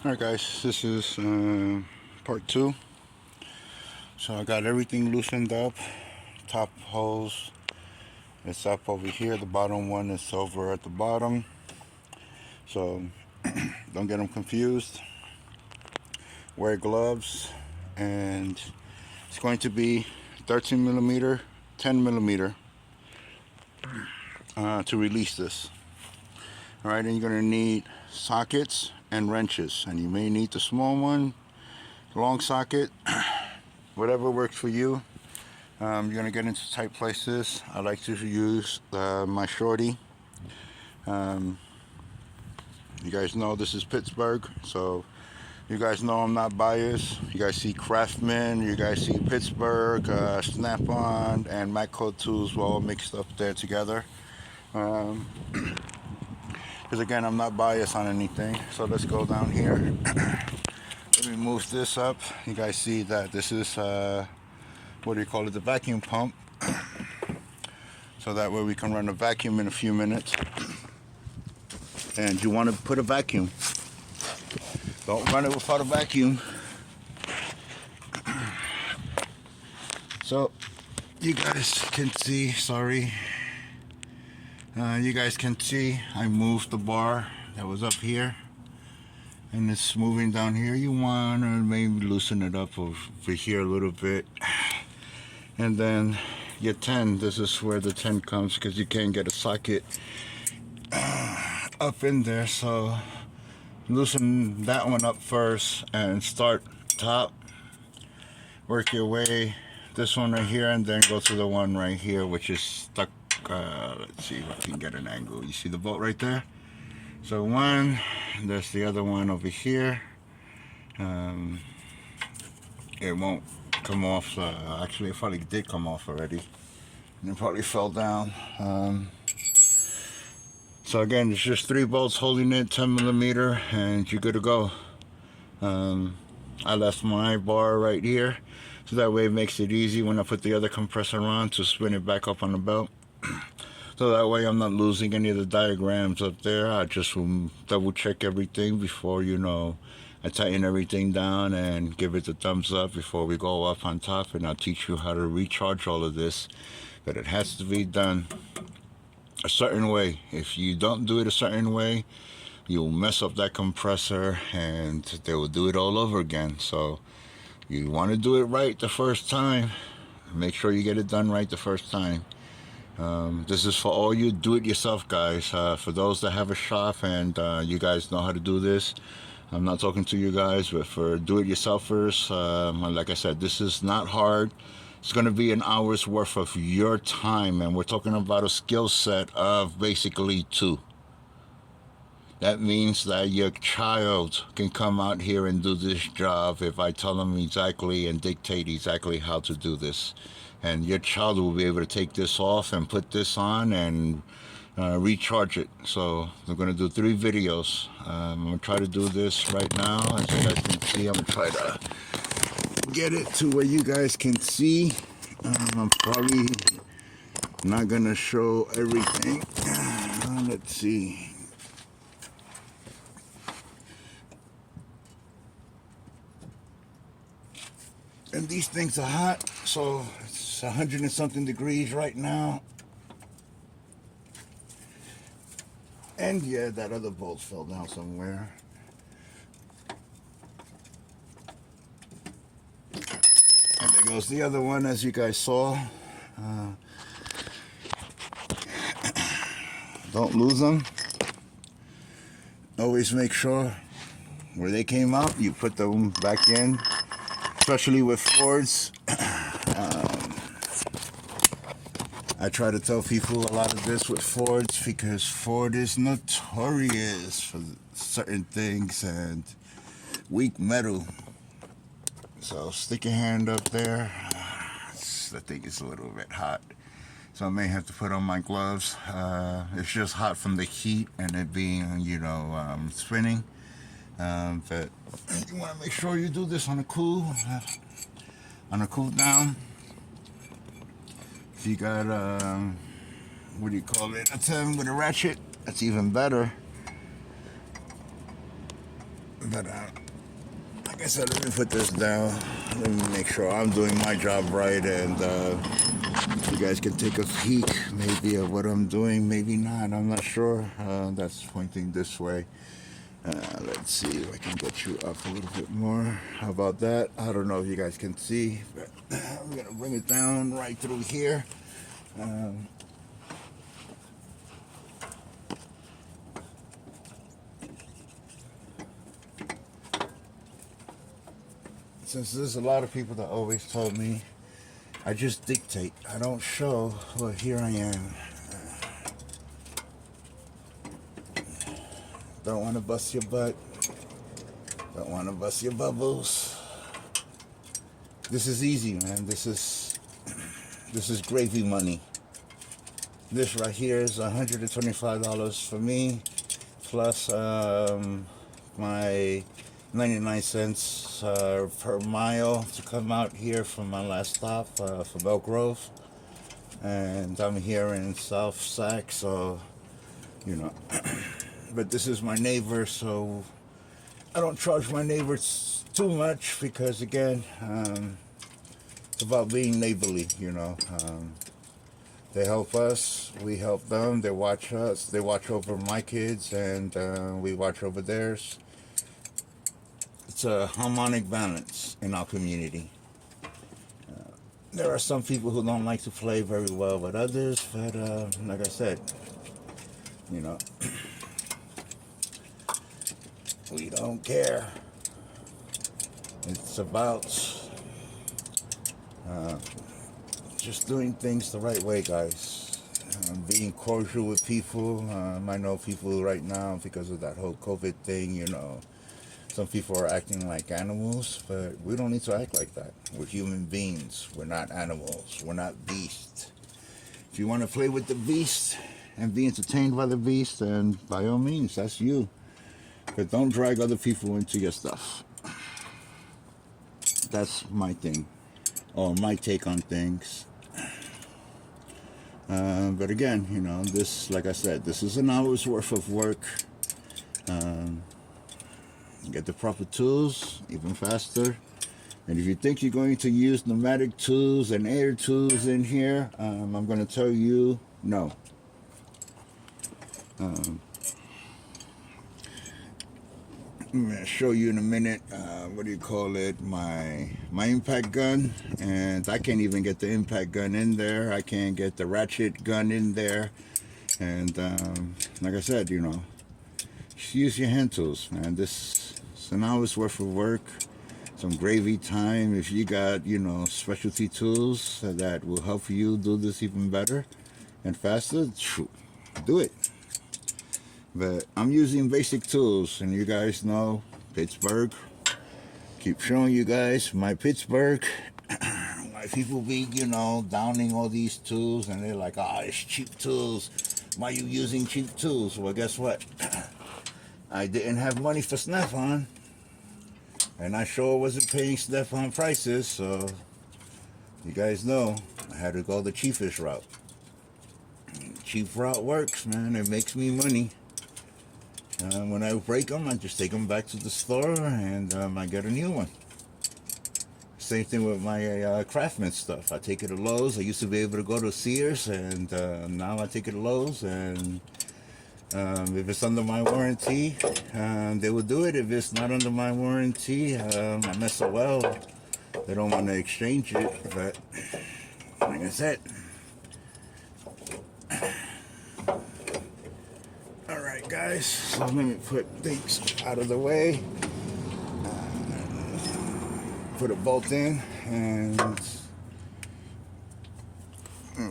Alright guys, this is part 2. So I got everything loosened up. Top hose is up over here. The bottom one is over at the bottom. So don't get them confused. Wear gloves, and it's going to be 13 millimeter, 10 millimeter to release this. Alright, and you're going to need sockets and wrenches, and you may need the small one, long socket, whatever works for you. You're going to get into tight places. I like to use my shorty. You guys know this is Pittsburgh, so you guys know I'm not biased. You guys see Craftsman, you guys see Pittsburgh, Snap-on, and Matco tools all mixed up there together. Because again, I'm not biased on anything. So let's go down here. Let me move this up. You guys see that this is, what do you call it, the vacuum pump. So that way we can run a vacuum in a few minutes. And you want to put a vacuum. Don't run it without a vacuum. So you guys can see, sorry. You guys can see I moved the bar that was up here, and it's moving down here. You want to maybe loosen it up over here a little bit, and then your 10, this is where the 10 comes, because you can't get a socket up in there. So loosen that one up first and start top, work your way this one right here, and then go to the one right here which is stuck. Let's see if I can get an angle. You see the bolt right there? So one, there's the other one over here. It won't come off. Actually, it probably did come off already, and it probably fell down. So again, it's just 3 bolts holding it, 10 millimeter, and you're good to go. I left my bar right here, so that way it makes it easy when I put the other compressor on to spin it back up on the belt. So that way I'm not losing any of the diagrams up there. I just will double check everything before, I tighten everything down and give it the thumbs up before we go up on top. And I'll teach you how to recharge all of this. But it has to be done a certain way. If you don't do it a certain way, you'll mess up that compressor and they will do it all over again. So you want to do it right the first time. Make sure you get it done right the first time. This is for all you do-it-yourself guys. For those that have a shop and you guys know how to do this, I'm not talking to you guys, but for do-it-yourselfers, like I said, this is not hard. It's going to be an hour's worth of your time, and we're talking about a skill set of basically 2. That means that your child can come out here and do this job if I tell them exactly and dictate exactly how to do this. And your child will be able to take this off and put this on and recharge it. So we're going to do 3 videos. I'm going to try to do this right now. As you guys can see, I'm going to try to get it to where you guys can see. I'm probably not going to show everything. Let's see. And these things are hot, so it's 100 and something degrees right now. And yeah, that other bolt fell down somewhere. And there goes the other one, as you guys saw. Don't lose them. Always make sure where they came out, you put them back in. Especially with Fords. I try to tell people a lot of this with Fords because Ford is notorious for certain things and weak metal. So stick your hand up there. I think it's a little bit hot, so I may have to put on my gloves. It's just hot from the heat and it being, spinning. But you want to make sure you do this on a cool down. If you got what do you call it, a 10 with a ratchet, that's even better. But like I said, let me put this down. Let me make sure I'm doing my job right, and you guys can take a peek maybe of what I'm doing, maybe not, I'm not sure. That's pointing this way. Let's see if I can get you up a little bit more. How about that? I don't know if you guys can see, but I'm gonna bring it down right through here. Since there's a lot of people that always told me I just dictate, I don't show, well, here I am. Don't want to bust your butt. Don't want to bust your bubbles. This is easy, man. This is gravy money. This right here is $125 for me, plus my 99 cents per mile to come out here from my last stop for Bell Grove. And I'm here in South Sac, so, you know. But this is my neighbor, so I don't charge my neighbors too much because, again, it's about being neighborly, you know. They help us, we help them, they watch us, they watch over my kids, and we watch over theirs. It's a harmonic balance in our community. There are some people who don't like to play very well with others, but like I said, you know, we don't care. It's about just doing things the right way, guys. Being cordial with people. I know people right now, because of that whole COVID thing, you know, some people are acting like animals, but we don't need to act like that. We're human beings. We're not animals. We're not beasts. If you want to play with the beast and be entertained by the beast, then by all means, that's you. But don't drag other people into your stuff. That's my thing, or my take on things. But again, you know, this, like I said, this is an hour's worth of work. Get the proper tools, even faster. And if you think you're going to use pneumatic tools and air tools in here, I'm going to tell you no. I'm going to show you in a minute, what do you call it, my impact gun. And I can't even get the impact gun in there. I can't get the ratchet gun in there. And like I said, you know, just use your hand tools, man. This is an hour's worth of work, some gravy time. If you got, you know, specialty tools that will help you do this even better and faster, do it. But I'm using basic tools, and you guys know Pittsburgh. Keep showing you guys my Pittsburgh. Why people be, you know, downing all these tools, and they're like, oh, it's cheap tools. Why are you using cheap tools? Well, guess what? I didn't have money for Snap-on, and I sure wasn't paying Snap-on prices, so you guys know I had to go the cheapest route. Cheap route works, man. It makes me money. When I break them, I just take them back to the store, and I get a new one. Same thing with my Craftsman stuff. I take it to Lowe's. I used to be able to go to Sears, and now I take it to Lowe's, and if it's under my warranty, they will do it. If it's not under my warranty, I'm SOL. They don't want to exchange it, but like I said. Alright guys, so let me put things out of the way. Put a bolt in, and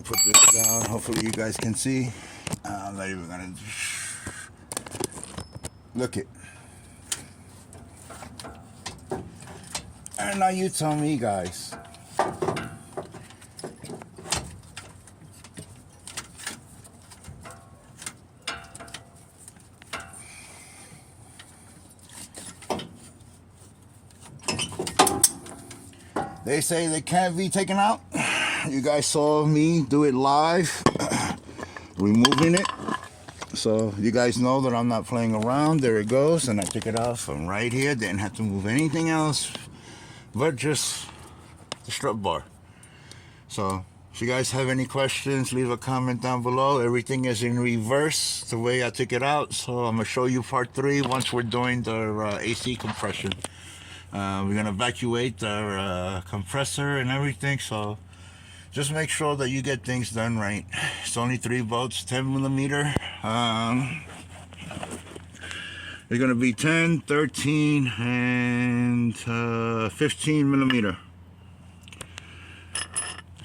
put this down. Hopefully you guys can see. I'm not even gonna look it. And now you tell me, guys. They say they can't be taken out. You guys saw me do it live, removing it. So you guys know that I'm not playing around. There it goes, and I took it out from right here. Didn't have to move anything else but just the strut bar. So if you guys have any questions, leave a comment down below. Everything is in reverse the way I took it out. So I'm gonna show you part 3 once we're doing the AC compression. We're gonna evacuate our compressor and everything, so just make sure that you get things done right. It's only 3 volts, 10 millimeter. They're gonna be 10, 13, and 15 millimeter.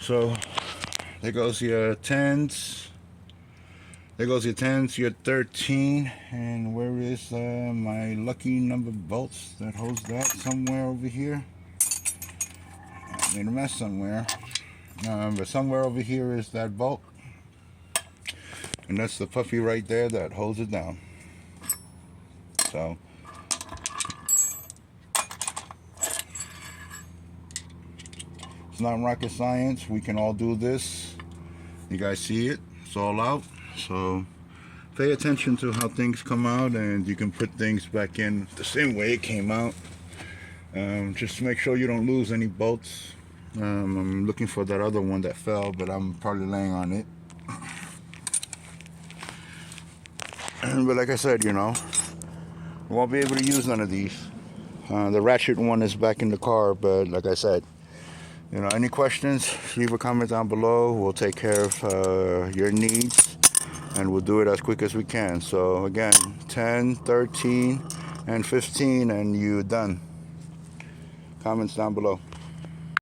So there goes your 10s. There goes your 10s, your 13, and where is my lucky number bolts that holds that? Somewhere over here. I made a mess somewhere. But somewhere over here is that bolt. And that's the puppy right there that holds it down. So it's not rocket science. We can all do this. You guys see it? It's all out. So pay attention to how things come out, and you can put things back in the same way it came out. Just make sure you don't lose any bolts. I'm looking for that other one that fell, but I'm probably laying on it. But like I said, you know, I won't be able to use none of these. The ratchet one is back in the car, but like I said, you know, any questions, leave a comment down below. We'll take care of your needs, and we'll do it as quick as we can. So again, 10, 13, and 15, and you're done. Comments down below.